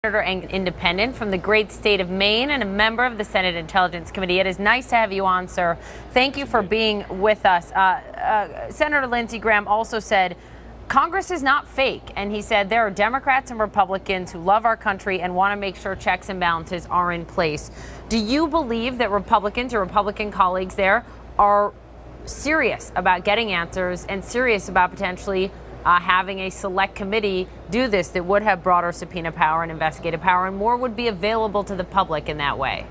Senator and independent from the great state of Maine and a member of the Senate Intelligence Committee. It is nice to have you on, sir. Thank you for being with us. Senator Lindsey Graham also said Congress is not fake, and he said there are Democrats and Republicans who love our country and want to make sure checks and balances are in place. Do you believe that Republicans, your Republican colleagues there, are serious about getting answers and serious about potentially having a select committee do this that would have broader subpoena power and investigative power, and more would be available to the public in that way?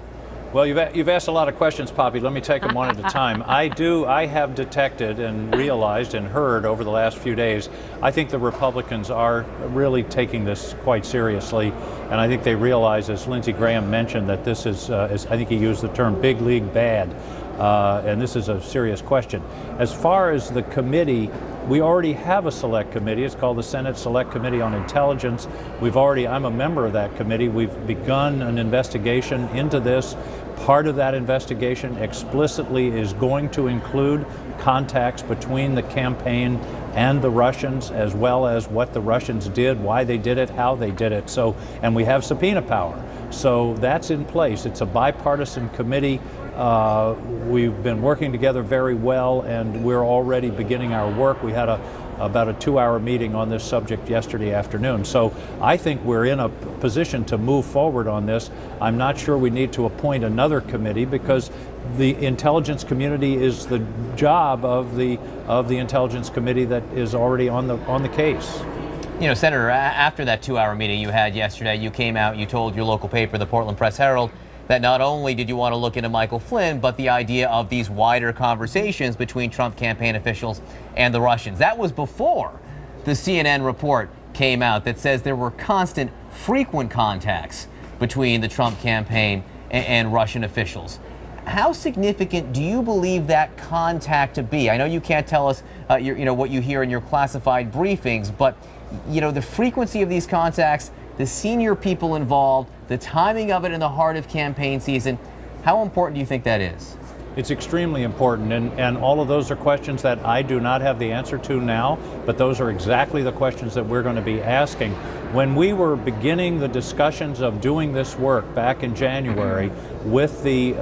Well, you've asked a lot of questions, Poppy. Let me take them one at a time. I have detected and realized and heard over the last few days, I think the Republicans are really taking this quite seriously, and I think they realize, as Lindsey Graham mentioned, that this is I think he used the term big league bad, and this is a serious question. As far as the committee, we already have a select committee. It's called the Senate Select Committee on Intelligence. I'm a member of that committee. We've begun an investigation into this. Part of that investigation explicitly is going to include contacts between the campaign and the Russians, as well as what the Russians did, why they did it, how they did it. And we have subpoena power. So that's in place. It's a bipartisan committee. We've been working together very well, and we're already beginning our work. We had about a 2-hour meeting on this subject yesterday afternoon. So I think we're in a position to move forward on this. I'm not sure we need to appoint another committee, because the intelligence community is the job of the intelligence committee that is already on the case. You know, Senator, after that 2-hour meeting you had yesterday, you came out, you told your local paper, the Portland Press-Herald, that not only did you want to look into Michael Flynn, but the idea of these wider conversations between Trump campaign officials and the Russians. That was before the CNN report came out that says there were constant, frequent contacts between the Trump campaign and Russian officials. How significant do you believe that contact to be? I know you can't tell us what you hear in your classified briefings, but the frequency of these contacts, the senior people involved, the timing of it in the heart of campaign season, how important do you think that is? It's extremely important, and all of those are questions that I do not have the answer to now, but those are exactly the questions that we're going to be asking. When we were beginning the discussions of doing this work back in January with the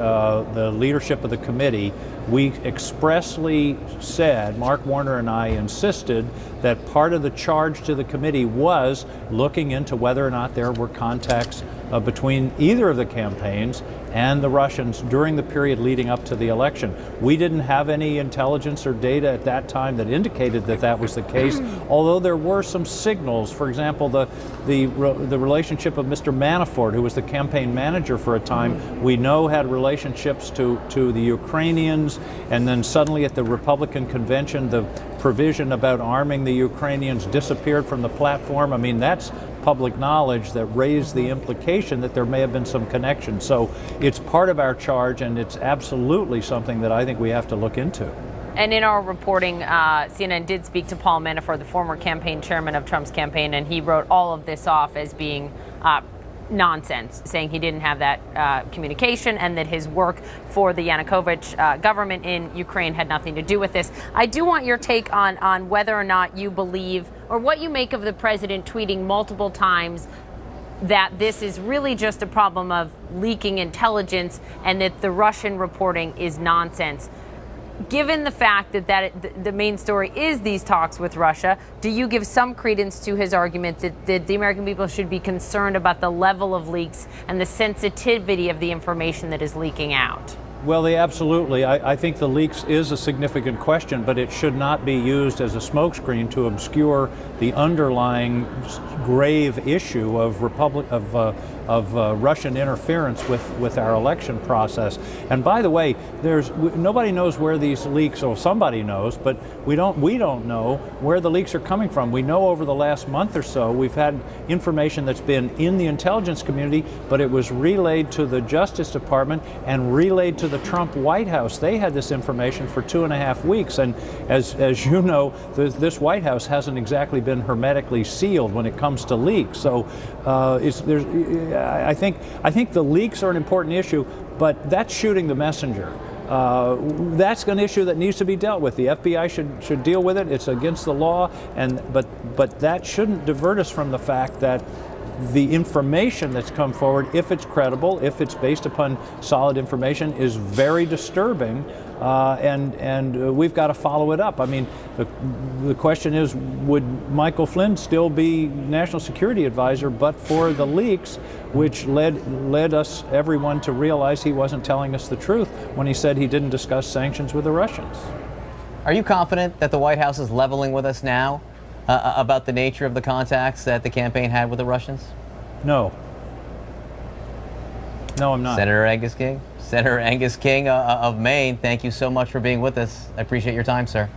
leadership of the committee, we expressly said, Mark Warner and I insisted, that part of the charge to the committee was looking into whether or not there were contacts between either of the campaigns and the Russians during the period leading up to the election. We didn't have any intelligence or data at that time that indicated that that was the case, although there were some signals. For example, the relationship of Mr. Manafort, who was the campaign manager for a time, we know had relationships to the Ukrainians, and then suddenly at the Republican convention, the provision about arming the Ukrainians disappeared from the platform. I mean, that's public knowledge that raised the implication that there may have been some connection. So it's part of our charge, and it's absolutely something that I think we have to look into. And in our reporting, CNN did speak to Paul Manafort, the former campaign chairman of Trump's campaign, and he wrote all of this off as being nonsense, saying he didn't have that communication and that his work for the Yanukovych government in Ukraine had nothing to do with this. I do want your take on whether or not you believe, or what you make of the president tweeting multiple times that this is really just a problem of leaking intelligence and that the Russian reporting is nonsense. Given the fact that the main story is these talks with Russia, do you give some credence to his argument that the American people should be concerned about the level of leaks and the sensitivity of the information that is leaking out? Well, absolutely. I think the leaks is a significant question, but it should not be used as a smokescreen to obscure the underlying grave issue of Russian interference with our election process. And by the way, nobody knows where these leaks, or somebody knows, but we don't know where the leaks are coming from. We know over the last month or so we've had information that's been in the intelligence community, but it was relayed to the Justice Department and relayed to the Trump White House. They had this information for 2.5 weeks, and as you know, this White House hasn't exactly been hermetically sealed when it comes to leaks. So I think the leaks are an important issue, but that's shooting the messenger. That's an issue that needs to be dealt with. The FBI should deal with it. It's against the law, but that shouldn't divert us from the fact that the information that's come forward, if it's credible, if it's based upon solid information, is very disturbing, and we've got to follow it up. I mean, the question is, would Michael Flynn still be National Security Advisor but for the leaks, which led us, everyone, to realize he wasn't telling us the truth when he said he didn't discuss sanctions with the Russians? Are you confident that the White House is leveling with us now about the nature of the contacts that the campaign had with the Russians? No. No, I'm not. Senator Angus King? Senator Angus King of Maine, thank you so much for being with us. I appreciate your time, sir.